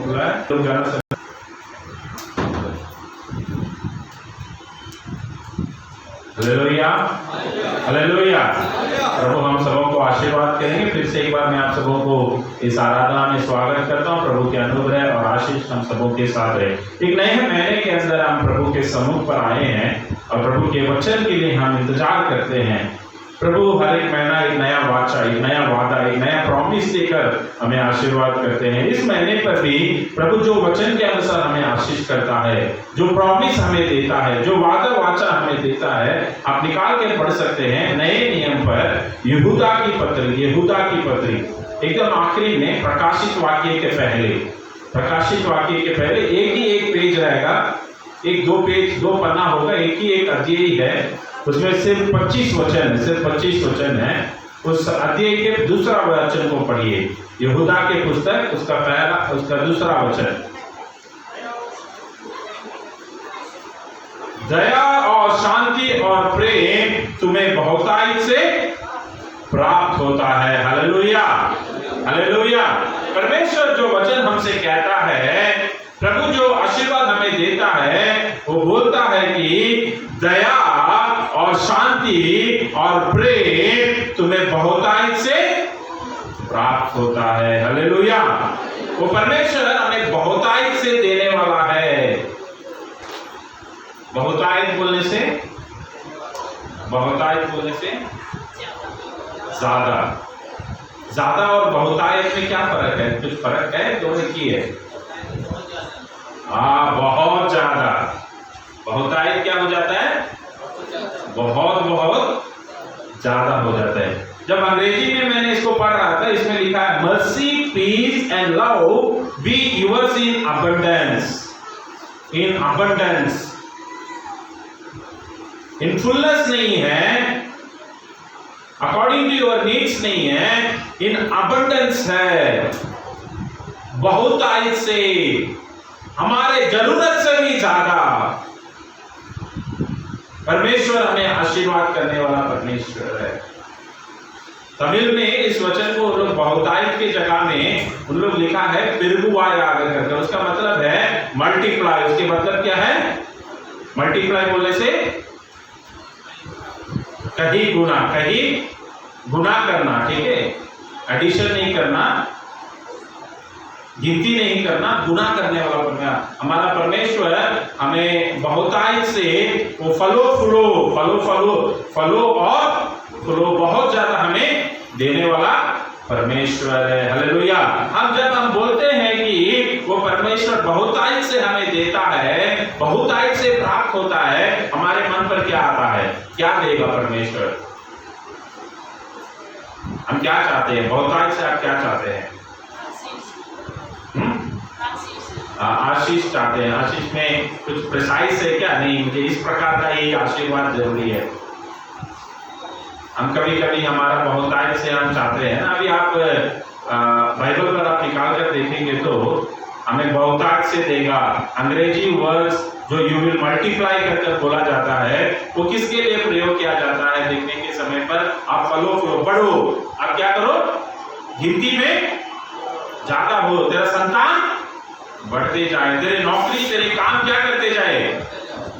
हुआ है तो ज्यादा हालेलुया हालेलुया। प्रभु हम सबों को आशीर्वाद करेंगे। फिर से एक बार मैं आप सबों को इस आराधना में स्वागत करता हूँ। प्रभु के अनुग्रह और आशीष हम सबों के साथ रहे। एक नए महीने के अंदर हम प्रभु के सम्मुख पर आए हैं और प्रभु के वचन के लिए हम इंतजार करते हैं। प्रभु हर एक महीना एक नया वाचा, एक नया वादा, एक नया प्रॉमिस देकर हमें आशीर्वाद करते हैं। इस महीने पर भी प्रभु जो वचन के अनुसार हमें आशीष करता है, जो प्रॉमिस हमें देता है, जो वादा वाचा हमें देता है, आप निकाल के पढ़ सकते हैं नए नियम पर यहूदा की पत्री एकदम आखिरी में प्रकाशित वाक्य के पहले एक ही एक पेज रहेगा, एक दो पन्ना होगा, एक ही एक अध्याय है, उसमें सिर्फ 25 वचन है। उस अध्याय के दूसरा वचन को पढ़िए। यहूदा के पुस्तक उसका दूसरा वचन। दया और शांति और प्रेम तुम्हें बहुतायत से प्राप्त होता है। Hallelujah hallelujah. परमेश्वर जो वचन हमसे कहता है, प्रभु जो आशीर्वाद हमें देता है, वो बोलता है कि दया और शांति और प्रेम तुम्हें बहुतायत से प्राप्त होता है। हालेलुया। वो परमेश्वर हमें बहुतायत से देने वाला है। बहुतायत बोलने से ज्यादा और बहुतायत में क्या फर्क है? कुछ फर्क है? दोनों की है। बहुत ज्यादा। बहुतायत क्या हो जाता है? बहुत ज्यादा हो जाता है। जब अंग्रेजी में मैंने इसको पढ़ रहा था, इसमें लिखा है mercy, peace and love be yours in abundance. In fullness नहीं है, अकॉर्डिंग टू योर नीड्स नहीं है, इन अबंडेंस है, बहुतायत से, हमारे जरूरत से भी ज्यादा। परमेश्वर हमें आशीर्वाद करने वाला परमेश्वर है। तमिल में इस वचन को लोग बहुतायत की जगह में उन लोग लिखा है पिरगुवाय आगे करके, उसका मतलब है मल्टीप्लाई। उसके मतलब क्या है? मल्टीप्लाई बोलने से कहीं गुना करना, ठीक है? एडिशन नहीं करना, गिनती नहीं करना, गुना करने वाला हमारा परमेश्वर हमें बहुतायत से वो फलो बहुत ज्यादा हमें देने वाला परमेश्वर है। हालेलुया। जब हम बोलते हैं कि वो परमेश्वर बहुतायत से हमें देता है, बहुतायत से प्राप्त होता है, हमारे मन पर क्या आता है? क्या देगा परमेश्वर? हम क्या चाहते हैं? बहुतायत से आप क्या चाहते हैं? आशीष चाहते हैं। आशीष में कुछ प्रिसाइज है क्या? नहीं, मुझे इस प्रकार का ही आशीर्वाद जरूरी है। हम कभी हमारा बहुतायत से हम चाहते हैं ना। अभी आप बाइबल पर आप निकाल कर देखेंगे तो हमें बहुतायत से देगा। अंग्रेजी वर्ड्स जो यू विल मल्टीप्लाई कर बोला जाता है, वो किसके लिए प्रयोग किया जाता है? देखने के समय पर आप फलो बढ़ो, आप क्या करो? गिनती में ज्यादा हो, तेरा संतान बढ़ते जाए, तेरे नौकरी, तेरे काम क्या करते जाए?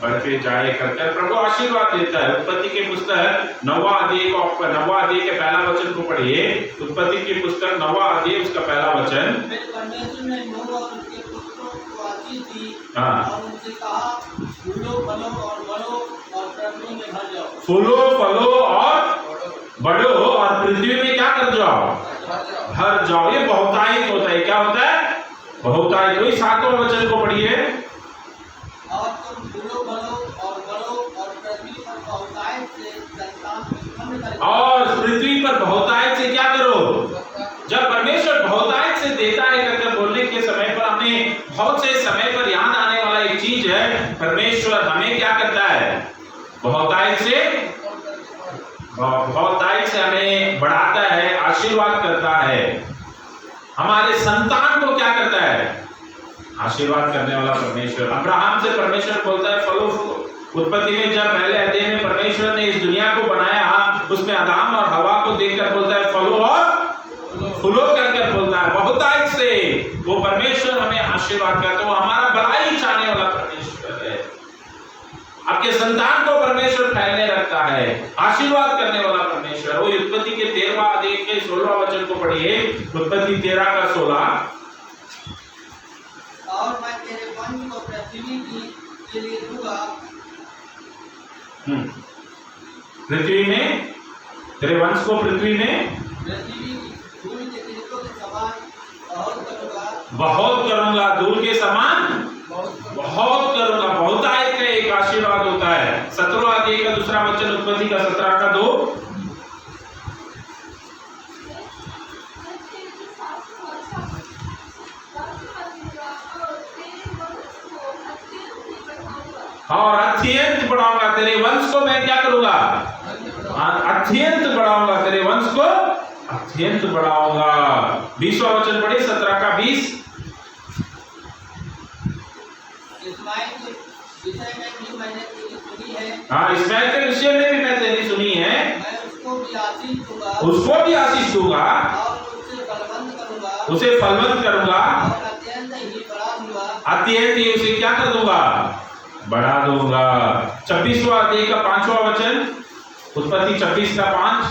बढ़ते जाए करके प्रभु आशीर्वाद देता है। उत्पत्ति के पुस्तक 9वां अध्याय के पहला वचन को पढ़िए। उत्पत्ति की पुस्तक 9वां अध्याय उसका पहला वचन। फूलो फलो और बढ़ो और पृथ्वी में क्या कर जाओ? भर जाओ। ये बहुतायत होता है। क्या होता है? बहुतायत। वही 7वां वचन को पढ़िए। और तुम फूलो फलो और बढ़ो और पृथ्वी पर बहुतायत से संतान उत्पन्न करो। और पृथ्वी पर बहुतायत से क्या करो? जब परमेश्वर बहुतायत से देता है करके बोलने के समय पर हमें बहुत से समय पर याद आने वाला एक चीज है, परमेश्वर हमें क्या करता है? बहुतायत से हमें बढ़ाता है, आशीर्वाद करता है। हमारे संतान को क्या करता है? आशीर्वाद करने वाला परमेश्वर। अब्राहम से परमेश्वर बोलता है फलो फलो। उत्पत्ति में जब पहले अध्याय में परमेश्वर ने इस दुनिया को बनाया, उसमें आदम और हवा को देखकर बोलता है फलो और फूलो करके बोलता है। बहुतायत से वो परमेश्वर हमें आशीर्वाद करता है। वो हमारा भलाई चाहने वाला परमेश्वर है। आपके संतान को परमेश्वर फैलने रखता है, आशीर्वाद करने वाला परमेश्वर। वो उत्पत्ति के 13वां अध्याय के 16वां वचन को पढ़िए, उत्पत्ति 13 का 16। और मैं तेरे वंश को पृथ्वी के लिए दूंगा। पृथ्वी में, तेरे वंश को पृथ्वी में पृथ्वी की धूल के तिनकों के समान बहुत करूंगा, धूल के समान बहुत करूंगा। बहुतायत का एक आशीर्वाद होता है। 17वां अध्याय का 2 वचन, उत्पत्ति का 17 का 2। और अत्यंत बढ़ाऊंगा तेरे वंश को। मैं क्या करूंगा? अत्यंत बढ़ाऊंगा तेरे वंश को, अत्यंत बढ़ाऊंगा। 20वां वचन पढ़िए, 17 का 20। इस्माइल के विषय में भी मैंने तेरी सुनी है। हाँ, इस्माइल के विषय में भी मैं तेरी सुनी है। मैं उसको भी आशीष दूंगा, उसको भी आशीष दूंगा, और उसे फलवंत करूंगा, उसे फलवंत करूंगा, और अत्यंत ही बढ़ा दूंगा। अत्यंत ही उसे क्या कर दूंगा? बढ़ा दूंगा। 26वां अध्याय का 5वां वचन, उत्पत्ति 26 का 5।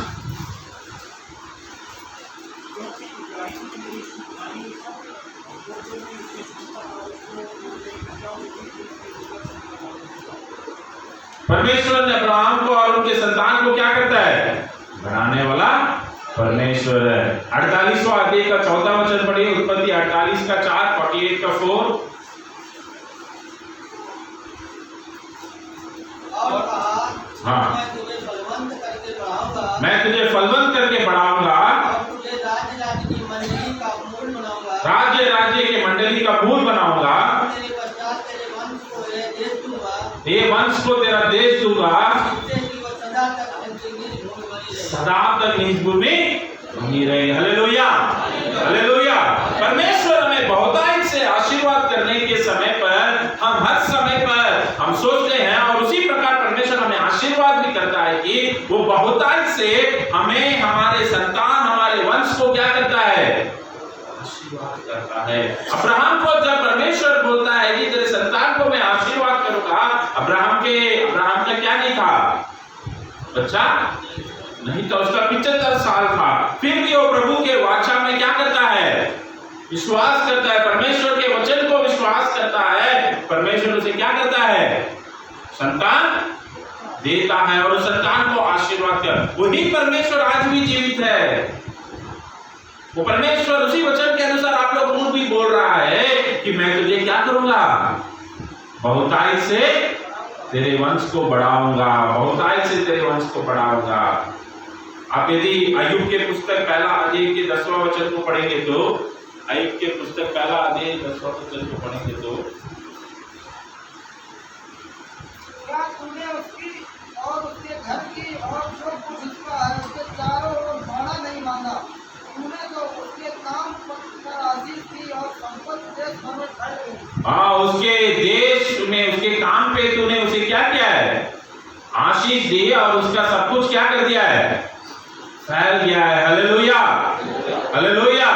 परमेश्वर ने अब्राहम को और उनके संतान को क्या करता है? बढ़ाने वाला परमेश्वर है। 48वां अध्याय का 14वां वचन पढ़िए, उत्पत्ति 48 का 4, 48 का 4। और कहा, हाँ, मैं तुझे फलवंत करके बढ़ाऊंगा, मैं तुझे फलवंत करके बढ़ाऊंगा, और तुझे राज्य राज्य की मंडली का मूल बनाऊंगा, राज्य राज्य के मंडली का मूल बनाऊंगा। तेरे पश्चात तेरे वंश को यह देश दूंगा, ये वंश को तेरा देश दूंगा, जिससे कि वह सदा तक निज भूमि बनी रहे। सदा तक निज भूमि बनी रहे। Hallelujah, hallelujah. परमेश्वर हमें बहुतायत से आशीर्वाद करने के समय पर, हम हर समय पर हम सोचते हैं, और उसी प्रकार परमेश्वर हमें आशीर्वाद भी करता है कि वो बहुतायत से हमें, हमारे संतान, हमारे वंश को क्या करता है? आशीर्वाद करता है। अब्राहम को जब परमेश्वर बोलता है कि तेरे संतान को मैं आशीर्वाद करूंगा, अब्राहम का क्या नहीं था? बच्चा नहीं था, उसका 75 साल था। फिर भी वो प्रभु के वाचा में क्या करता है? विश्वास करता है, परमेश्वर के वचन को विश्वास करता है। परमेश्वर उसे क्या करता है? संतान देता है, और उस संतान को आशीर्वाद कर। वही परमेश्वर आज भी जीवित है। वो परमेश्वर उसी वचन के अनुसार आप लोगों को भी बोल रहा है कि मैं तुझे क्या करूंगा? बहुतायत से तेरे वंश को बढ़ाऊंगा, बहुतायत से तेरे वंश को बढ़ाऊंगा। आप यदि अय्यूब के पुस्तक 1 अध्याय के 10वां वचन को पढ़ेंगे तो, अय्यूब के पुस्तक 1 अध्याय 10वां वचन को पढ़ेंगे तो, क्या तूने उसकी और उसके घर की और जो कुछ उसका है उसके चारों ओर भाड़ा नहीं मांगा? तूने तो उसके काम पर आशीष दी और संपत्ति देश भर में फैल गई। हाँ, उसके देश में, उसके काम पे तूने उसे क्या किया है? आशीष दी, और उसका सब कुछ क्या कर दिया है? फैल गया है। Hallelujah, hallelujah.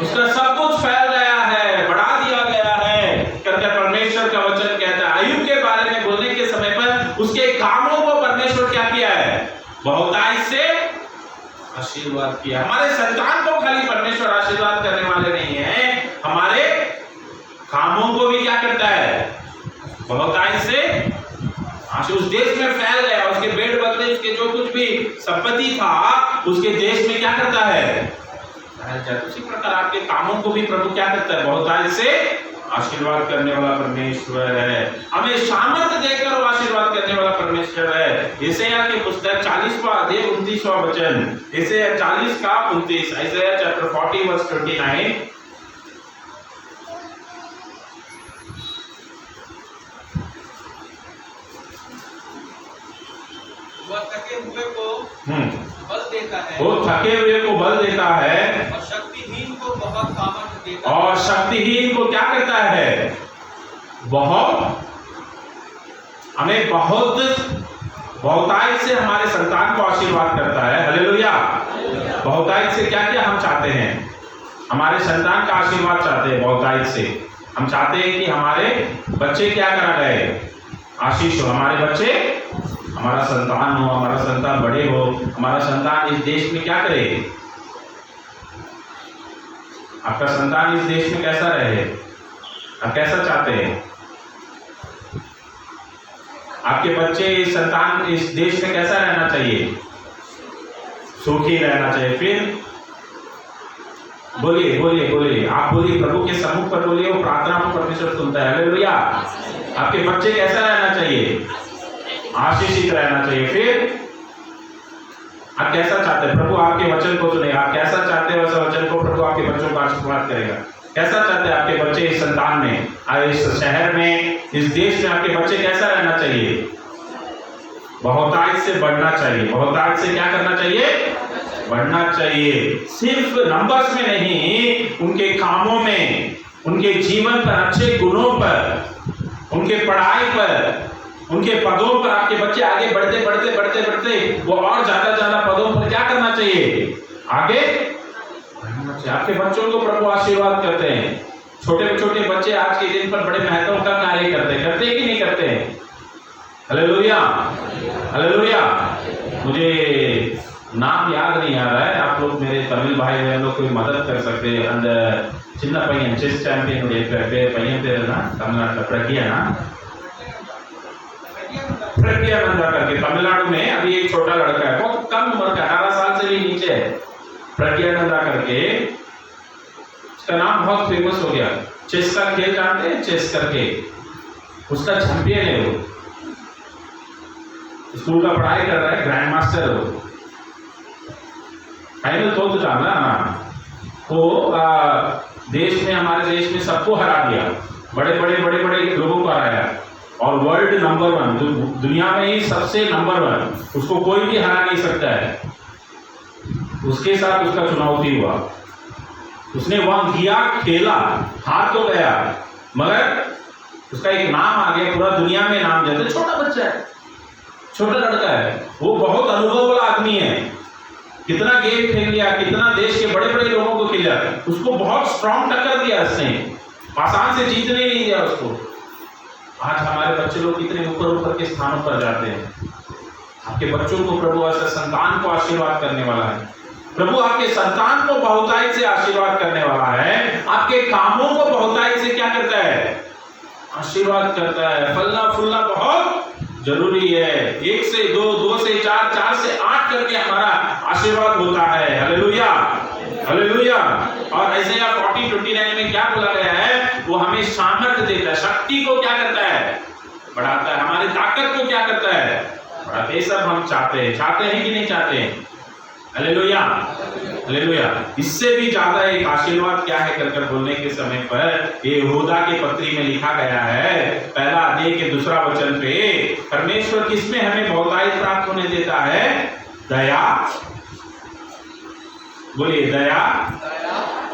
उसका सब कुछ फैल गया है, बढ़ा दिया गया है करके परमेश्वर का वचन कहता है। अय्यूब के बारे में बोलने के समय पर उसके कामों को परमेश्वर क्या किया है? बहुतायत से आशीर्वाद किया। हमारे संतान को खाली परमेश्वर आशीर्वाद करने वाले नहीं है, हमारे कामों को भी क्या करता है? बहुतायत से उस देश में फैल गया। उसके भेड़ बकरे, उसके जो कुछ भी संपत्ति था, उसके देश में क्या करता है? उसी प्रकार आपके कामों को भी प्रभु क्या करता है? बहुतायत से आशीर्वाद करने वाला परमेश्वर है। हमें सामर्थ्य देकर वो आशीर्वाद करने वाला परमेश्वर है। यशायाह की पुस्तक 40वां अध्याय 29वां वचन, यशायाह 40 का 29, यशायाह चैप्टर 40 वर्स 29। वह थके हुए को बल देता है, वो थके हुए को बल देता है, और शक्तिहीन को बहुत सामर्थ्य देता है। और शक्तिहीन को क्या करता है? बहुत, हमें बहुतायत से हमारे संतान को आशीर्वाद करता है। हालेलुया। बहुतायत से क्या क्या हम चाहते हैं? हमारे संतान का आशीर्वाद चाहते हैं बहुतायत से। हम चाहते हैं कि हमारे बच्चे क्या करा गए, आशीष हो, हमारे बच्चे, हमारा संतान हो, हमारा संतान बड़े हो, हमारा संतान इस देश में क्या करे, आपका संतान इस देश में कैसा रहे, आप कैसा चाहते हैं, आपके बच्चे, इस संतान इस देश में कैसा रहना चाहिए, सुखी रहना चाहिए। फिर बोलिए बोलिए बोलिए, आप बोलिए, प्रभु के सम्मुख पर बोलिए, वो प्रार्थना को परमेश्वर सुनता है। हालेलुया। आपके बच्चे कैसा रहना चाहिए, आशीषित रहना चाहिए। फिर आप कैसा चाहते हैं, प्रभु आपके वचन को सुने, आप कैसा चाहते हैं वैसा वचन को प्रभु आपके बच्चों को आशीर्वाद करेगा। कैसा चाहते हैं आपके बच्चे इस संतान में, इस शहर में, इस देश में आपके बच्चे कैसा रहना चाहिए, बहुतायत से बढ़ना चाहिए। बहुतायत से क्या करना चाहिए, बढ़ना चाहिए। सिर्फ नंबर्स में नहीं, उनके कामों में, उनके जीवन पर, अच्छे गुणों पर, उनके पढ़ाई पर, उनके पदों पर आपके बच्चे आगे बढ़ते बढ़ते बढ़ते बढ़ते वो और ज्यादा ज्यादा पदों पर क्या करना चाहिए, आगे बढ़ना चाहिए। आपके बच्चों को प्रभु आशीर्वाद करते हैं। छोटे छोटे बच्चे आज के दिन पर बड़े महत्व का कार्य करते हैं कि नहीं करते हैं। Hallelujah hallelujah. मुझे नाम याद नहीं आ रहा है, आप लोग मेरे तमिल भाई बहन लोग कोई मदद कर सकते हैं। अंद चिन्ना पयन चेस चैंपियन पयन पेर ना तमिलनाडु प्रज्ञा प्रज्ञानंदा करके, तमिलनाडु में अभी एक छोटा लड़का है, बहुत कम उम्र का, 18 साल से भी नीचे है, प्रज्ञानंदा करके। उसका नाम बहुत फेमस हो गया। चेस का खेल जानते हैं, चेस करके, उसका चैंपियन है वो। स्कूल का पढ़ाई कर रहा है, ग्रैंड मास्टर है वो। फाइनल तो जानना ना, वो देश में, हमारे देश में सबको हरा दिया, बड़े बड़े बड़े बड़े लोगों को हराया, और वर्ल्ड नंबर 1, दुनिया में ही सबसे नंबर 1, उसको कोई भी हरा नहीं सकता है। उसके साथ उसका चुनौती हुआ, उसने वहां किया, खेला, हार तो गया, मगर उसका एक नाम आ गया, पूरा दुनिया में नाम जाता है। छोटा बच्चा है, छोटा लड़का है, वो बहुत अनुभव वाला आदमी है, कितना गेम खेल लिया, कितना देश के बड़े बड़े लोगों को खेला, उसको बहुत स्ट्रांग टक्कर दिया उसने, आसान से जीतने नहीं दिया उसको। आज हमारे बच्चे लोग कितने ऊपर ऊपर के स्थानों पर जाते हैं। आपके बच्चों को प्रभु ऐसा संतान को आशीर्वाद करने वाला है। प्रभु आपके संतान को बहुतायत से आशीर्वाद करने वाला है। आपके कामों को बहुतायत से क्या करता है, आशीर्वाद करता है। फलना फूलना बहुत जरूरी है। 1 से 2, 2 से 4, 4 से 8 करके हमारा आशीर्वाद होता है। Hallelujah hallelujah. और ऐसाया 40:29 में क्या बोला गया है, वो हमें सामर्थ्य देता है, शक्ति को क्या करता है, बढ़ाता है, हमारी ताकत को क्या करता है, बढ़ाता है। ये सब हम चाहते हैं कि नहीं चाहते हैं। Hallelujah hallelujah. इससे भी ज्यादा एक आशीर्वाद क्या है कर बोलने के समय पर ये यहूदा के पत्री में लिखा गया है, पहला अध्याय के 2 वचन पे, परमेश्वर किसमें हमें बहुतायत प्राप्त होने देता है, दया, बोलिए दया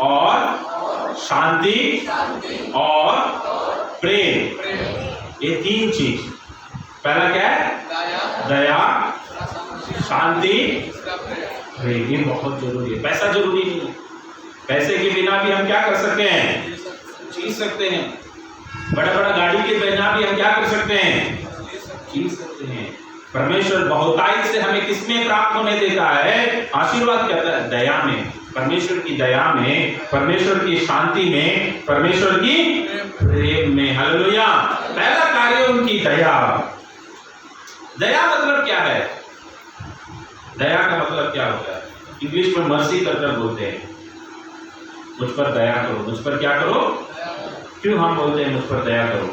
और शांति और प्रेम, ये 3 चीज। पहला क्या है, दया, शांति, ये बहुत जरूरी है। पैसा जरूरी नहीं है, पैसे के बिना भी हम क्या कर सकते हैं, जी सकते हैं। बड़ा बड़ा गाड़ी के बिना भी हम क्या कर सकते हैं, जी सकते हैं। परमेश्वर बहुतायत से हमें किसमें प्राप्त होने देता है, आशीर्वाद करता है, दया में, परमेश्वर की दया में, परमेश्वर की शांति में, परमेश्वर की प्रेम में। हालेलुया। पहला कार्य उनकी दया। दया मतलब क्या है, दया का मतलब क्या होता है, इंग्लिश में मर्सी कर बोलते हैं, मुझ पर दया करो, मुझ पर क्या करो। क्यों हम बोलते हैं मुझ पर दया करो,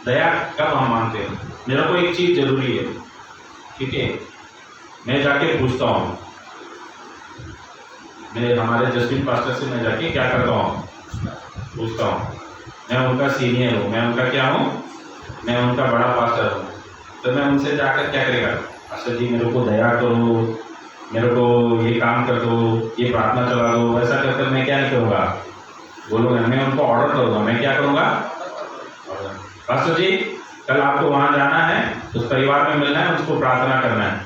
दया कब हम मानते हैं, मेरे को एक चीज जरूरी है, ठीक है, मैं जाके पूछता हूँ, मैं हमारे जस्टिन पास्टर से मैं जाके क्या करता हूँ, पूछता हूँ, मैं उनका सीनियर हूँ, मैं उनका क्या हूँ, मैं उनका बड़ा पास्टर हूँ, तो मैं उनसे जाकर क्या करेगा, पास्टर जी मेरे को दया करो, मेरे को ये काम कर दो, ये प्रार्थना चला दो, ऐसा कर मैं क्या नहीं करूँगा, बोलूँगा, मैं उनको ऑर्डर करूँगा, मैं क्या करूँगा, पास्टर जी कल आपको वहाँ जाना है, उस परिवार में मिलना है, उसको प्रार्थना करना है,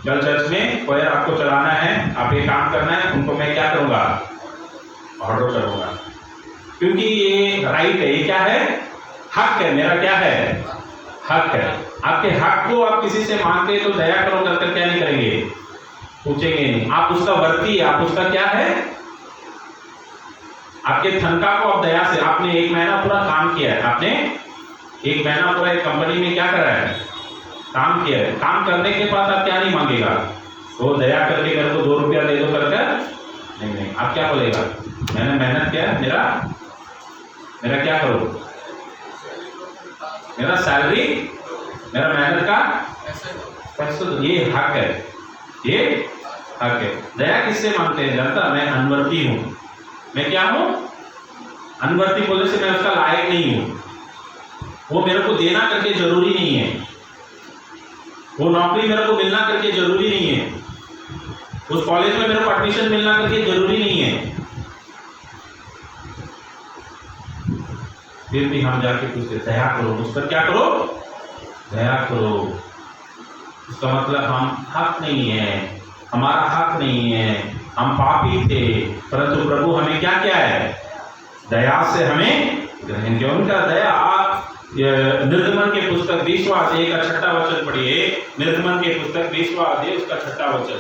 कल चर्च में कोयर आपको चलाना है, आप ये काम करना है, उनको मैं क्या करूंगा, ऑर्डर करूंगा, क्योंकि ये राइट है, ये क्या है, हक है, मेरा क्या है, हक है। आपके हक को आप किसी से मांगते हैं तो दया करो कर क्या नहीं करेंगे, पूछेंगे नहीं, आप उसका वर्ती है, आप उसका क्या है, आपके तनख्वाह को आप दया से, आपने 1 महीना पूरा काम किया है, आपने 1 महीना पूरा एक कंपनी में क्या करा है, काम किया है, काम करने के बाद आप क्या नहीं मांगेगा, वो दया करके मेरे को 2 रुपया दे दो करके नहीं, आप क्या बोलेगा, मैंने मेहनत किया, मेरा क्या करो, मेरा सैलरी, मेरा मेहनत का पैसा दो, ये हक है, ये हक है। दया किससे मांगते हैं जानता, मैं अनवर्ती हूं, मैं क्या हूं, अनवर्ती बोलने से मैं उसका लायक नहीं हूं, वो मेरे को देना करके जरूरी नहीं है, वो नौकरी मेरे को मिलना करके जरूरी नहीं है, उस कॉलेज में मेरे को एडमिशन मिलना करके जरूरी नहीं है, फिर भी हम जाके पूछते दया करो, उस पर क्या करो, दया करो, उसका मतलब हम हक नहीं है, हमारा हक नहीं है, हम पापी थे, परंतु प्रभु हमें क्या क्या है, दया से हमें ग्रहण किया। उनका दया, निर्गमन के पुस्तक 20वां अध्याय का 6वां वचन पढ़िए, निर्गमन के पुस्तक 20वां अध्याय उसका 6वां वचन।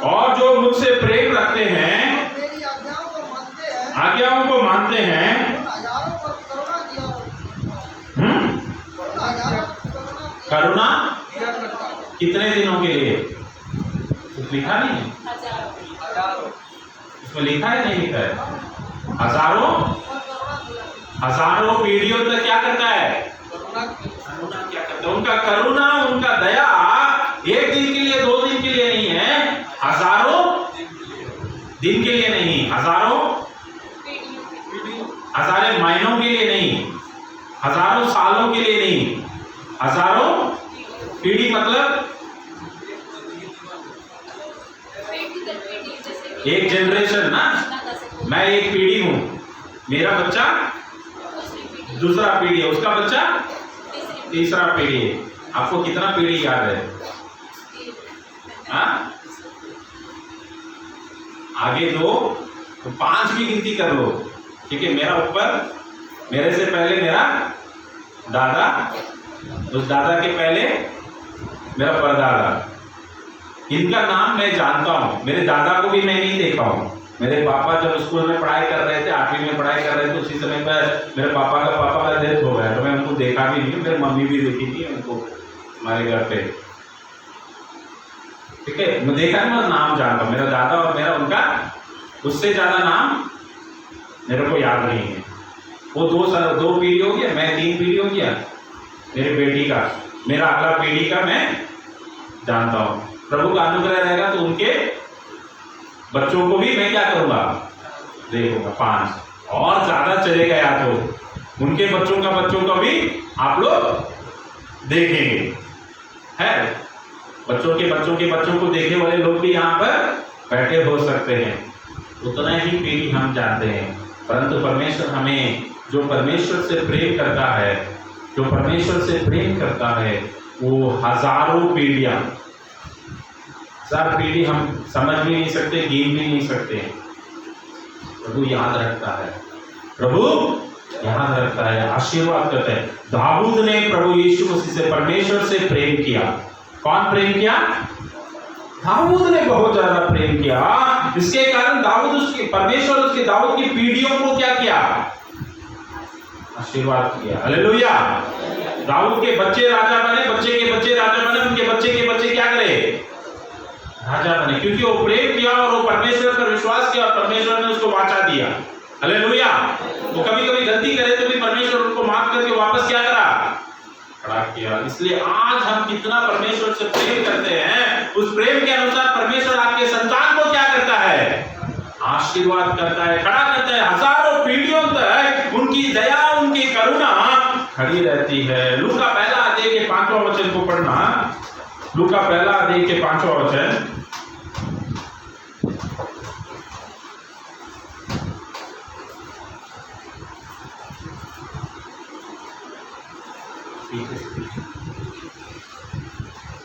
और जो मुझसे प्रेम रखते हैं, मेरी आज्ञाओं को मानते हैं, करुणा कितने दिनों के लिए, कुछ लिखा नहीं है, इसमें लिखा है नहीं लिखा है, हजारों पीढ़ियों तक क्या करता है, करुणा क्या करता है, उनका करुणा, उनका दया 1 दिन के लिए, 2 दिन के लिए नहीं है, हजारों दिन के लिए नहीं, हजारों महीनों के लिए नहीं, हजारों सालों के लिए नहीं, हजारों पीढ़ी, मतलब एक जनरेशन ना, मैं एक पीढ़ी हूं, मेरा बच्चा दूसरा पीढ़ी है, उसका बच्चा तीसरा पीढ़ी है। आपको कितना पीढ़ी याद है, हाँ? आगे 2 तो 5 भी गिनती कर लो, ठीक है, मेरा ऊपर, मेरे से पहले मेरा दादा, उस दादा के पहले मेरा परदादा, इनका नाम मैं जानता हूँ, मेरे दादा को भी मैं नहीं देखा हूँ, मेरे पापा जब स्कूल में पढ़ाई कर रहे थे, 8वीं में पढ़ाई कर रहे थे, उसी समय पर मेरे पापा का डेथ हो गया, तो मैं उनको देखा भी नहीं, मेरी मम्मी भी देखी थी उनको हमारे घर पे, ठीक है, मैं देखा नहीं, मैं नाम जानता हूँ, मेरा दादा और मेरा उनका, उससे ज्यादा नाम मेरे को याद नहीं है। वो 2 पीढ़ी हो गया, मैं 3 पीढ़ी हो गया, मेरी बेटी का, मेरा अगला पीढ़ी का मैं जानता हूँ। प्रभु का अनुग्रह रहेगा तो उनके बच्चों को भी मैं क्या करूंगा, देखूंगा, 5 और ज्यादा चले गया तो उनके बच्चों का भी आप लोग देखेंगे, है, बच्चों के बच्चों को देखने वाले लोग भी यहाँ पर बैठे हो सकते हैं। उतना ही पीढ़ी हम जानते हैं, परंतु परमेश्वर हमें, जो परमेश्वर से प्रेम करता है, जो परमेश्वर से प्रेम करता है, वो हजारों पीढ़ियां, 1000 पीढ़ी हम समझ भी नहीं सकते, गिन भी नहीं सकते, प्रभु याद रखता है, प्रभु याद रखता है, आशीर्वाद करता है। दाऊद ने प्रभु यीशु मसीह से, परमेश्वर से प्रेम किया। कौन प्रेम किया? दाऊद ने बहुत ज्यादा प्रेम किया। इसके कारण दाऊद, उसके परमेश्वर उसके दाऊद की पीढ़ियों को क्या किया? आशीर्वाद किया। हालेलुया। दाऊद के बच्चे राजा बने, बच्चे के बच्चे राजा बने, उनके बच्चे के बच्चे क्या करे? राजा बने, क्योंकि वो प्रेम किया और वो परमेश्वर पर विश्वास किया और परमेश्वर ने उसको वाचा दिया। हालेलुया। वो कभी कभी गलती करे तो भी परमेश्वर उनको माफ करके वापस क्या करा? खड़ा किया। इसलिए आज हम कितना परमेश्वर से प्रेम करते हैं, उस प्रेम के अनुसार परमेश्वर आपके संतान को क्या करता है? आशीर्वाद करता है, खड़ा करता है। हजारों पीढ़ियों तक उनकी दया, उनकी करुणा खड़ी रहती है। लूका पहला अध्याय के 5वां वचन को पढ़ना। लूका पहला अध्याय के 5वां वचन।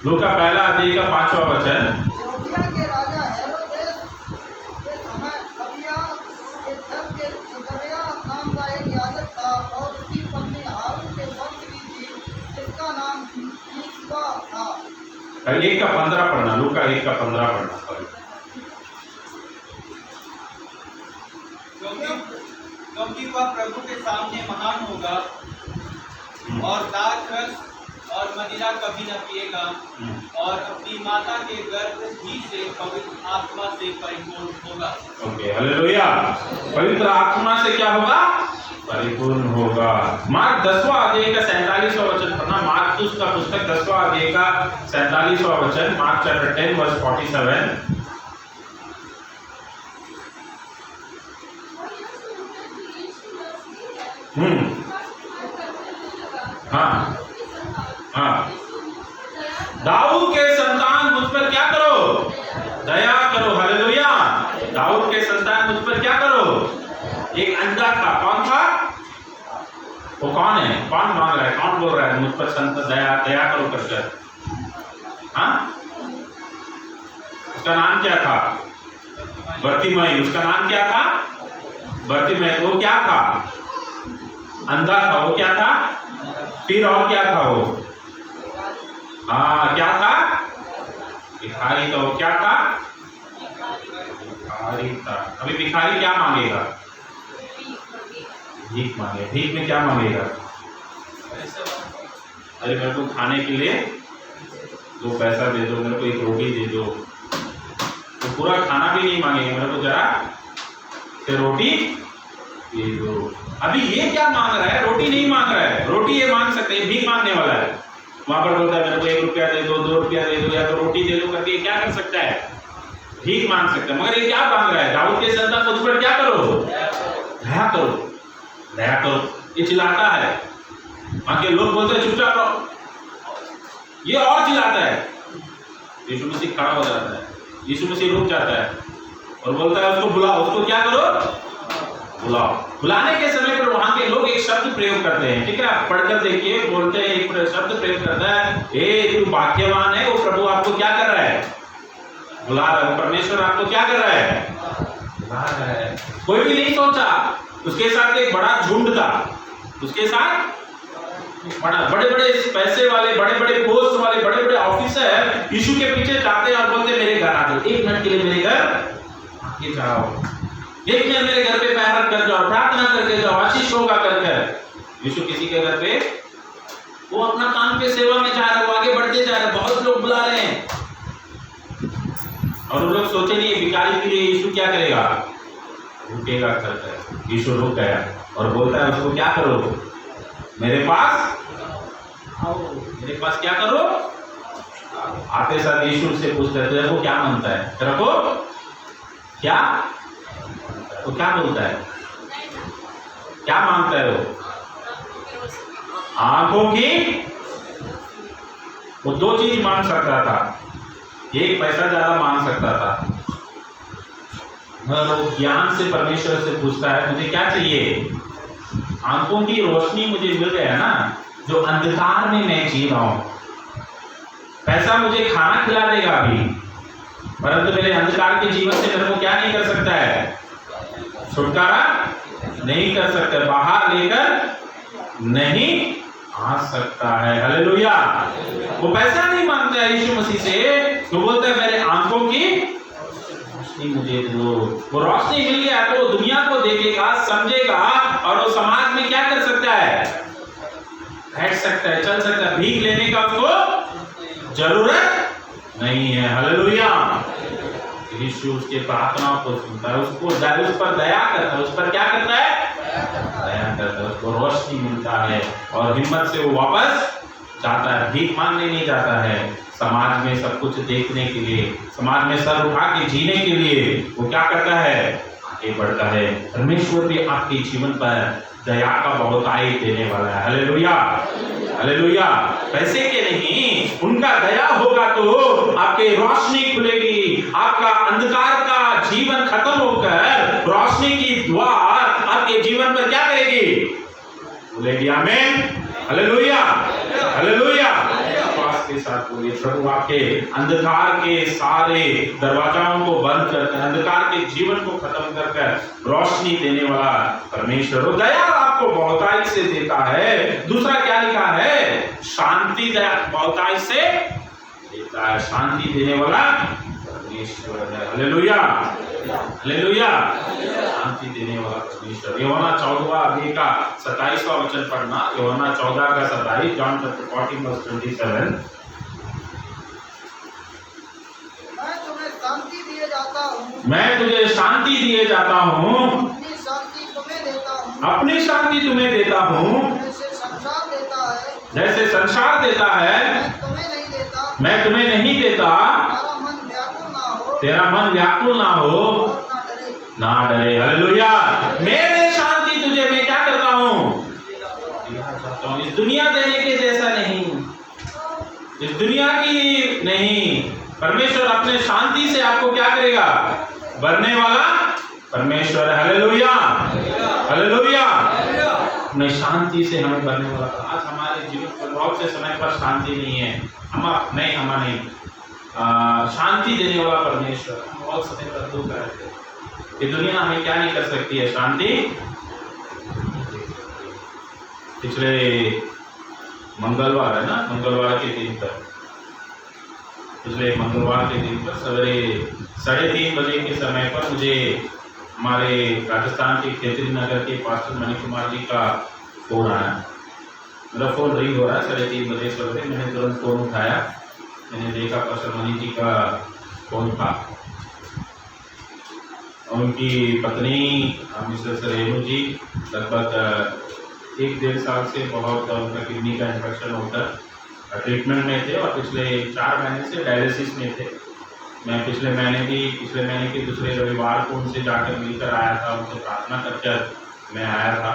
लूका पहला अध्याय का 5वां वचन। यहूदिया के राजा हेरोदेस के समय अबिय्याह के घर के जकर्याह नाम का एक याजक था और उसकी पत्नी हारून के वंश की थी, जिसका नाम यीशुआ था। 1 का 15 पढ़ना, लूका 1 का 15 पढ़ना। क्योंकि वह प्रभु के सामने महान होगा और दाखरस और मदिरा कभी न पिएगा और अपनी माता के गर्भ ही से पवित्र आत्मा से परिपूर्ण होगा। Okay, hallelujah. पवित्र आत्मा से क्या होगा? परिपूर्ण होगा। मार्क 10वां अध्याय का 47वां वचन पढ़ना। मार्कुस का पुस्तक 10वां अध्याय का 47वां वचन, मार्क चैप्टर 10 वर्स 47। हाँ हाँ, दाऊद के संतान मुझ पर क्या करो? दया करो। हालेलुया। दाऊद के संतान मुझ पर क्या करो? एक अंधा था, कौन था वो? कौन है? कौन मांग रहा है? कौन बोल रहा है मुझ पर संत दया दया करो कर? हाँ, उसका नाम क्या था? बर्तिमई। उसका नाम क्या था? बर्तिमई। वो क्या था? अंधा था। वो क्या था? फिर और क्या था वो? हाँ, क्या था? भिखारी था। वो क्या था? भिखारी था। अभी भिखारी क्या मांगेगा? भीख मांगे। भीख में क्या मांगेगा? अरे मेरे को खाने के लिए 2 पैसा दे दो, मेरे को 1 रोटी दे दो। तो पूरा खाना भी नहीं मांगेगा, मेरे को जरा से रोटी दे दो। अभी ये क्या मांग रहा है? रोटी नहीं मांग रहा है। रोटी ये मांग सकते हैं, भीख मांगने वाला है। वहां पर बोलता है मेरे को 1 रुपया दे दो, 2 रुपया दे दो, या तो रोटी दे दो करके क्या कर सकता है? भीख मांग सकता है। मगर ये क्या मांग रहा है? दाऊद के संतान मुझ पर क्या करो? दया करो, दया करो। ये चिल्लाता है। वहां के लोग बोलते हैं चुपचाप रहो, ये और चिल्लाता है। यीशु मसीह खड़ा हो जाता है। यीशु मसीह रुक जाता है और बोलता है उसको बुलाओ। उसको क्या करो? बुलाओ। बुलाने के समय पर वहां के लोग एक शब्द प्रयोग करते हैं, ठीक है? आप पढ़कर देखिए। बोलते हैं, एक शब्द प्रयोग करता है, ए तू भाग्यवान है। वो प्रभु आपको क्या कर रहा है? बुला रहा है। परमेश्वर आपको क्या कर रहा है? बुला रहा है। कोई भी नहीं सोचा। उसके साथ एक बड़ा झुंड था। उसके साथ बड़े बड़े पैसे वाले, बड़े बड़े पोस्ट वाले, बड़े बड़े ऑफिसर यीशु के पीछे जाते हैं और बोलते मेरे घर आ जाओ, 1 मिनट के लिए मेरे घर आके जाओ, 1 मिनट मेरे घर पे पैर रख कर जाओ, प्रार्थना करके जाओ, आशीष होगा करके। यीशु किसी के घर पे, वो अपना काम पे सेवा में जा रहे हैं, वो आगे बढ़ते जा रहे हैं, बहुत लोग बुला रहे हैं और वो लोग सोचे नहीं भिखारी के लिए यीशु क्या करेगा? रुकेगा करके। यीशु रुक गया और बोलता है उसको क्या करो? मेरे पास आओ। मेरे पास क्या करो? आते साथ यीशु से पूछते हैं तेरे को क्या मांगता है? तेरे को क्या? वो क्या बोलता है? क्या मांगता है वो? आंखों की। वो 2 चीज मांग सकता था। 1 पैसा ज्यादा मांग सकता था। वो ज्ञान से परमेश्वर से पूछता है मुझे क्या चाहिए? आंखों की रोशनी मुझे मिल गया ना, जो अंधकार में मैं जी रहा हूं। पैसा मुझे खाना खिला देगा अभी, परंतु मेरे अंधकार के जीवन से मेरे को क्या नहीं कर सकता है? छुटकारा नहीं कर सकता, बाहर लेकर नहीं आ सकता है। हालेलुया। वो पैसा नहीं मांगता है यीशु मसीह से, तो बोलता है मेरे आंखों की रोशनी मुझे दो। वो रोशनी मिल गया तो दुनिया को देखेगा, समझेगा और वो समाज में क्या कर सकता है? बैठ सकता है, चल सकता है। भीख लेने का उसको जरूरत नहीं है। हालेलुया। यीशु उसके प्रार्थनाओं को सुनता है, उसको उस पर दया करता है। उस पर क्या करता है? दया करता है। उसको रोशनी मिलता है और हिम्मत से वो वापस जाता है। भीख मांगने नहीं जाता है, समाज में सब कुछ देखने के लिए, समाज में सर उठा के जीने के लिए वो क्या करता है? आगे बढ़ता है। परमेश्वर भी आपके जीवन पर दया का बहुतायत देने वाला है। Hallelujah, hallelujah. पैसे के नहीं, उनका दया होगा तो आपके रोशनी खुलेगी। आपका अंधकार का जीवन खत्म होकर रोशनी की द्वार आपके जीवन पर क्या करेगी? खुलेगी। आमीन। Hallelujah, hallelujah. विश्वास के साथ बोलिए, प्रभु आपके अंधकार के सारे दरवाजाओं को बंद करकर, अंधकार के जीवन को खत्म कर रोशनी देने वाला परमेश्वर। और दया आपको बहुतायत से देता है। दूसरा क्या लिखा है? शांति दया बहुतायत से देता है। शांति देने वाला परमेश्वर है। Hallelujah, hallelujah. शांति देने वाला परमेश्वर। यूहन्ना 14वां अध्याय का 27वां वचन पढ़ना। यूहन्ना 14 का 27, जॉन चैप्टर 14:27। मैं तुम्हें शांति दिए जाता हूँ, मैं तुझे शांति दिए जाता हूँ, अपनी शांति तुम्हें देता हूँ, अपनी शांति तुम्हें देता हूँ। जैसे संसार देता है जैसे संसार देता है मैं तुम्हें नहीं देता। मैं तुम्हें नहीं देता। तेरा मन व्याकुल ना हो तेरा मन व्याकुल ना हो, और ना डरे। ना डरे। हालेलुया। मेरे शांति तुझे मैं क्या करता हूँ? देना चाहता हूँ। इस दुनिया देने के जैसा नहीं, इस दुनिया की नहीं। परमेश्वर अपने शांति से आपको क्या करेगा? भरने वाला परमेश्वर। Hallelujah, hallelujah. अपने शांति से हमें भरने वाला। आज हमारे जीवन पर बहुत से समय पर शांति नहीं है। हमारा नहीं शांति देने वाला परमेश्वर। हम बहुत समय पर दुख रहते हैं। ये दुनिया हमें क्या नहीं कर सकती है? शांति। पिछले मंगलवार है ना, मंगलवार के दिन पर, पिछले मंगलवार के दिन पर सवेरे 3:30 बजे के समय पर मुझे हमारे राजस्थान के खेतरी नगर के पास्टर मणि कुमार जी का फोन आया। मेरा फोन रिंग हो रहा है 3:30 बजे सवेरे। मैंने तुरंत फोन उठाया। मैंने देखा पास्टर मणि जी का फोन था। उनकी पत्नी मिसेस रेणु जी लगभग 1-1.5 साल से बहुत उनका किडनी का इन्फेक्शन होकर ट्रीटमेंट में थे और पिछले 4 महीने से डायलिसिस में थे। मैं पिछले महीने के दूसरे रविवार को उनसे जाकर मिलकर आया था। उनसे प्रार्थना करके मैं आया था।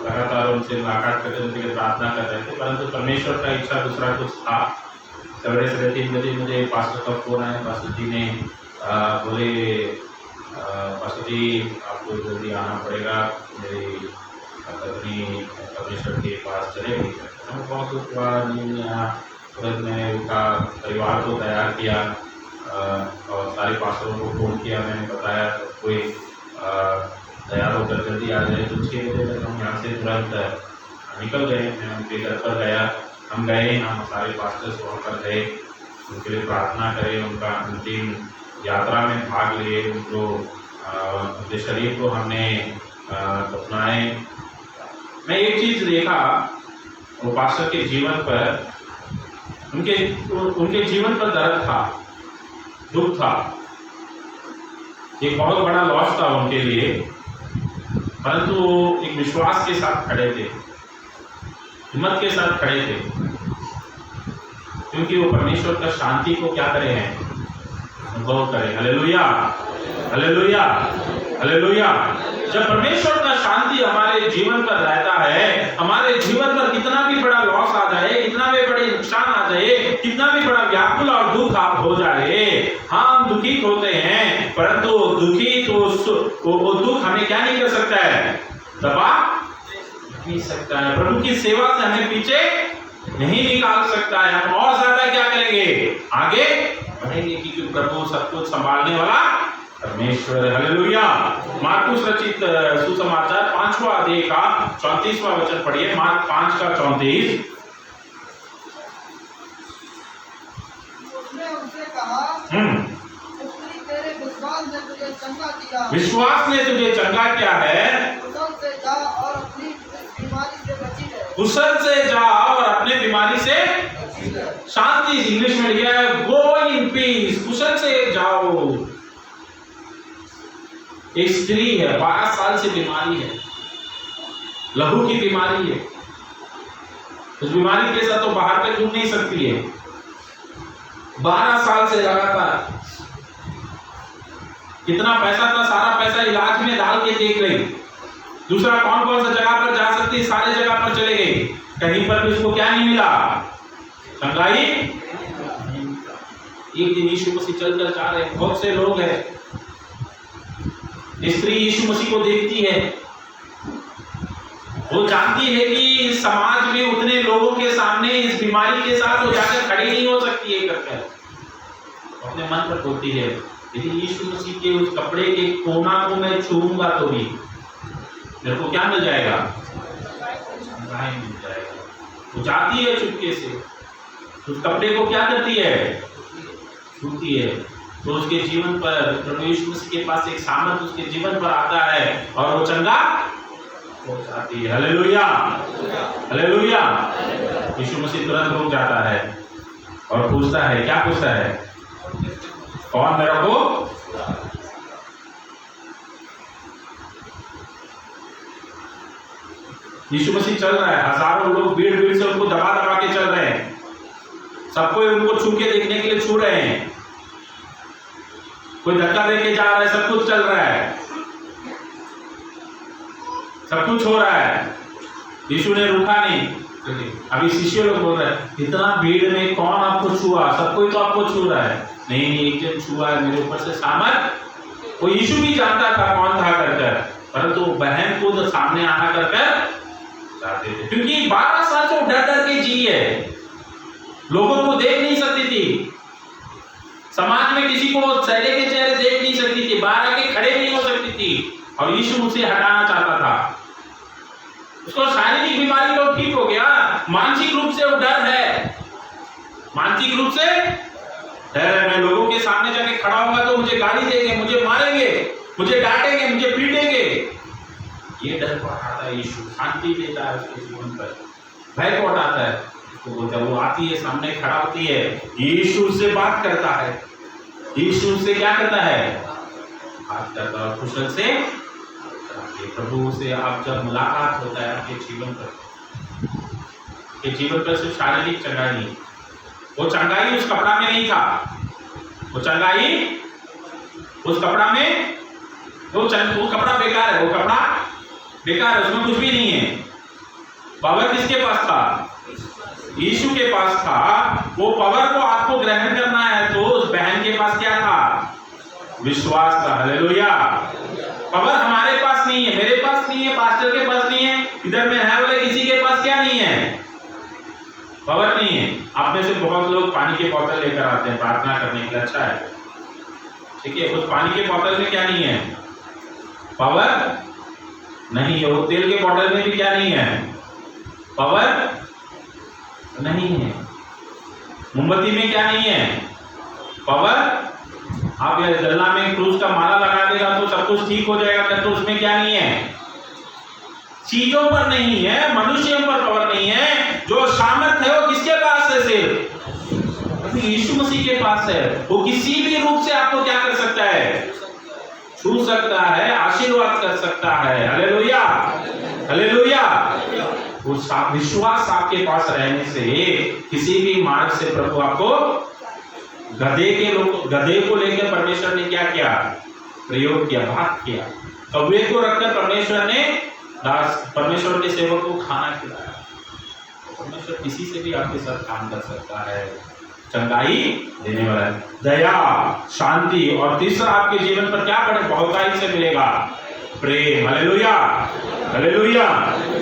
लगातार उनसे मुलाकात करके उनके लिए प्रार्थना कर रहे थे, परंतु परमेश्वर का इच्छा दूसरा कुछ था। सवेरे 3:30 बजे मुझे पास्टर का फोन आया। पास्टर जी ने बोले, पास्टर जी आपको जल्दी आना पड़ेगा, मेरी पत्नी परमेश्वर के पास चले गई। हमें बहुत दुख हुआ, नहीं आया। तुरंत मैंने उनका परिवार को तैयार किया और सारे पास्टरों को फ़ोन किया। मैंने बताया तो कोई तैयार होकर जल्दी आ जाए। तो 6 बजे तक हम यहाँ से तुरंत निकल गए। मैं उनके घर पर गया। हम गए, हम सारे पास्टर्स वहाँ पर गए, उनके लिए प्रार्थना करें, उनका अंतिम यात्रा में भाग लिए। उनको उनके शरीर को हमने दफनाए। मैं एक चीज़ देखा वो पास्टर के जीवन पर, उनके जीवन पर दर्द था, दुख था। एक बहुत बड़ा लॉस था उनके लिए, परंतु एक विश्वास के साथ खड़े थे, हिम्मत के साथ खड़े थे, क्योंकि वो परमेश्वर का शांति को क्या करे हैं? अनुभव करें। Hallelujah, hallelujah, hallelujah. जब परमेश्वर का शांति हमारे जीवन पर रहता है, हमारे जीवन पर कितना भी बड़ा लॉस आ जाए, कितना भी बड़ी नुकसान आ जाए, कितना भी बड़ा व्याकुल और दुख हो जाए, हम दुखी होते हैं, परंतु दुखी तो वो दुख हमें क्या नहीं कर सकता है? दबा नहीं सकता है। प्रभु की सेवा से हमें पीछे नहीं निकाल सकता है। हम और ज्यादा क्या करेंगे? आगे बढ़ेंगे, क्योंकि प्रभु सब कुछ संभालने वाला परमेश्वर। हालेलुया। मार्कुस रचित सुसमाचार 5वां अध्याय का 34वां वचन पढ़िए। मार्क 5 का 34। उसने उनसे कहा, पुत्री तेरे विश्वास ने तुझे चंगा किया। विश्वास ने तुझे चंगा किया है। कुशल से जा और अपनी बीमारी से बची रहे। कुशल से जा और अपने बीमारी से शांति। इंग्लिश में लिखा है गो इन पीस। कुशल से जाओ। एक स्त्री है, 12 साल से बीमारी है, लहू की बीमारी है। उस बीमारी के साथ तो बाहर पे घूम नहीं सकती है। 12 साल से लगातार कितना पैसा था, सारा पैसा इलाज में डाल के देख रही। दूसरा कौन कौन सा जगह पर जा सकती है, सारे जगह पर चले गई, कहीं पर भी उसको क्या नहीं मिला? चंगाई। एक दिन यीशु मसीह चलकर जा रहे हैं, बहुत से लोग हैं, स्त्री यीशु मसीह को देखती है, वो जानती है कि समाज में उतने लोगों के सामने इस बीमारी के साथ वो जाकर खड़ी नहीं हो सकती है करके अपने मन पर होती है। यदि यीशु मसीह के उस कपड़े के कोना को मैं छूऊंगा तो भी मेरे को क्या मिल जाएगा? चंगाई मिल जाएगा। वो जाती है चुपके से, उस कपड़े को क्या करती है? छूती है। तो उसके जीवन पर प्रभु यीशु मसीह के पास एक सामर्थ उसके जीवन पर आता है और वो चंगा हो जाती है। Hallelujah, hallelujah. यीशु मसीह तुरंत रुक जाता है और पूछता है, क्या पूछता है? कौन मेरे को? यीशु मसीह चल रहा है, हजारों लोग भीड़ भीड़ से उनको दबा दबा के चल रहे हैं, सबको उनको छू के देखने के लिए छू रहे हैं, कोई धक्का देके जा रहा है, सब कुछ चल रहा है, सब कुछ हो रहा है। यीशु ने रुका नहीं। अभी शिष्य लोग बोल रहे हैं, इतना भीड़ में कौन आपको छुआ? सब कोई तो आपको छू रहा है। नहीं, एक जन छुआ है मेरे ऊपर से सामर्थ। वो यीशु भी जानता था कौन था कर, परंतु बहन को तो सामने आना कर चाहते थे, क्योंकि 12 साल से डर डर के जी है, लोगों को देख नहीं सकती थी, समाज में किसी को चेहरे के चेहरे देख नहीं सकती थी, बाहर आके खड़े नहीं हो सकती थी, और यीशु उसे हटाना चाहता था। उसको शारीरिक बीमारी तो ठीक हो गया, मानसिक रूप से वो डर है, मानसिक रूप से डर है। मैं लोगों के सामने जाके खड़ा होगा तो मुझे गाली देंगे, मुझे मारेंगे, मुझे डांटेंगे, मुझे पीटेंगे। ये डर को हटाता है यीशु, शांति देता है उसके जीवन पर, भय को हटाता है। उसको बोलता है, वो आती है, सामने खड़ा होती है, यीशु से बात करता है, यीशु से क्या करता है? बात करता है कुशल से। प्रभु से आप जब मुलाकात होता है आपके जीवन पर सिर्फ शारीरिक चंगाई नहीं, वो चंगाई उस कपड़ा में नहीं था, वो चंगाई उस कपड़ा में, वो कपड़ा बेकार है, वो कपड़ा बेकार है, उसमें कुछ भी नहीं है। पावर किसके पास था? यीशु के पास था। वो पावर को आपको ग्रहण करना है तो उस बहन के पास क्या था? विश्वास था। हालेलुया। पावर हमारे पास नहीं है, मेरे पास नहीं है, पास्टर के पास नहीं है, इधर में है वाले किसी के पास क्या नहीं है? पावर नहीं है। आप में से बहुत लोग पानी की बोतल लेकर आते हैं प्रार्थना करने के लिए, अच्छा है, ठीक है। उस पानी के बोतल में क्या नहीं है? पावर नहीं है। वो तेल के बोतल में भी क्या नहीं है? पावर नहीं है। मोमबत्ती में क्या नहीं है? पावर। आप ये गला में क्रूस का माला लगा देगा तो सब कुछ ठीक हो जाएगा, तो उसमें क्या नहीं है? चीजों पर नहीं है, मनुष्यों पर पावर नहीं है। जो सामर्थ है वो किसके पास है? सिर्फ यीशु मसीह के पास है। वो किसी भी रूप से आपको क्या कर सकता है? छू सकता है, आशीर्वाद कर सकता है। Hallelujah, hallelujah. वो विश्वास आपके पास रहने से किसी भी मार्ग से प्रभु आपको गधे को लेकर परमेश्वर ने क्या किया? प्रयोग किया, बात किया। कौवे को रखकर परमेश्वर के सेवक को खाना खिलाया। परमेश्वर किसी से भी आपके साथ काम कर सकता है, चंगाई देने वाला है, दया, शांति, और तीसरा आपके जीवन पर क्या बड़े बहुतायत से मिलेगा? प्रेम। Hallelujah, hallelujah.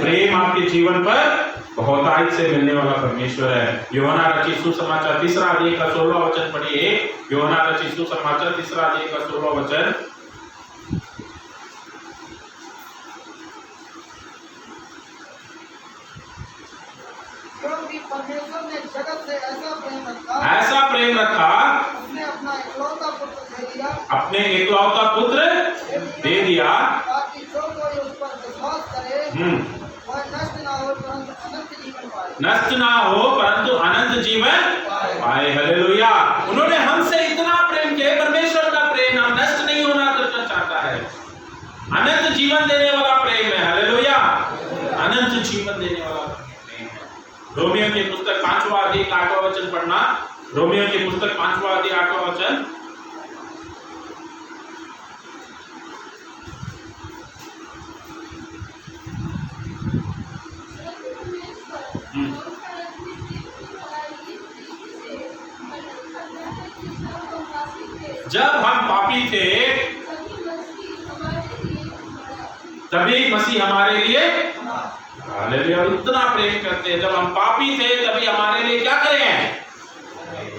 प्रेम आपके जीवन पर बहुतायत से मिलने वाला परमेश्वर है। यूहन्ना रचित सुसमाचार 3 अध्याय का 16 वचन पढ़िए। यूहन्ना रचित सुसमाचार 3 अध्याय का 16 वचन। क्योंकि परमेश्वर ने जगत से ऐसा प्रेम रखा, उसने अपना इकलौता पुत्र दे दिया, अपने इकलौता पुत्र दे दिया, ताकि जो कोई उस पर विश्वास करे वह नष्ट ना हो परंतु अनंत जीवन पाए। नष्ट ना हो परंतु अनंत जीवन पाए। हालेलुया। उन्होंने हमसे इतना प्रेम किया। परमेश्वर का प्रेम हम नष्ट नहीं होना करना चाहता है, अनंत जीवन देने वाला प्रेम है। हालेलुया, अनंत जीवन देने वाला प्रेम है। रोमियो की पुस्तक 5वां अध्याय 8वां वचन पढ़ना। रोमियो की पुस्तक 5वां अध्याय 8वां वचन। जब हम पापी थे तभी मसीह हमारे लिए हालेलुया, इतना प्रेम करते हैं। जब हम पापी थे तभी हमारे लिए क्या करे हैं?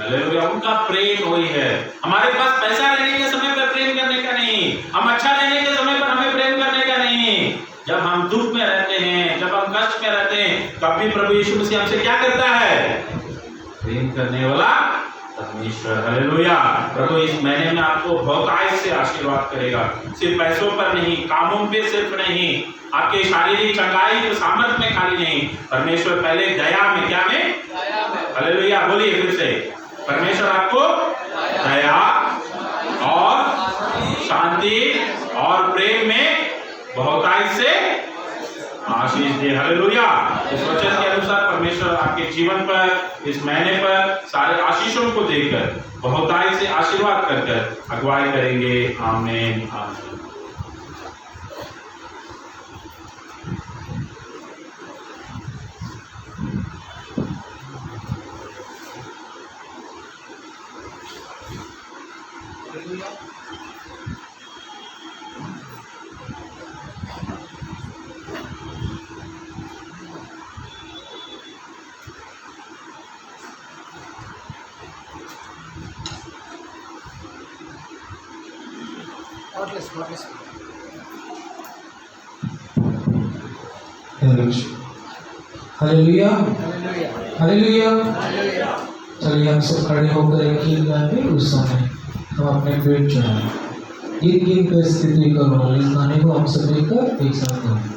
हालेलुया, उनका प्रेम वही है। हमारे पास पैसा रहने के समय पर प्रेम करने का नहीं, हम अच्छा रहने के समय पर हमें प्रेम करने का नहीं। जब हम दुख में रहते हैं, जब हम कष्ट में रहते हैं, तब भी प्रभु यीशु मसीह हमसे क्या करता है? प्रेम करने वाला परमेश्वर। हालेलुया। प्रभु इस महीने में आपको बहुतायत से आशीर्वाद करेगा, सिर्फ पैसों पर नहीं, कामों पे सिर्फ नहीं, आपके शारीरिक चंगाई और सामर्थ में खाली नहीं। परमेश्वर पहले दया में, क्या में? हालेलुया, बोलिए फिर से। परमेश्वर आपको दया और शांति और प्रेम में बहुतायत से आशीष दे। हालेलुया। इस वचन के अनुसार परमेश्वर आपके जीवन पर, इस महीने पर सारे आशीषों को देकर बहुतायत से आशीर्वाद कर अगुवाई करेंगे। आमीन आमीन। Hallelujah, hallelujah. चलिए हम सब खड़े होकर एक गीत गाएंगे। उस समय हम अपने पेट चढ़ाएं। गीत की स्थिति करो, इस गाने को हम सब मिलकर एक साथ गाएं।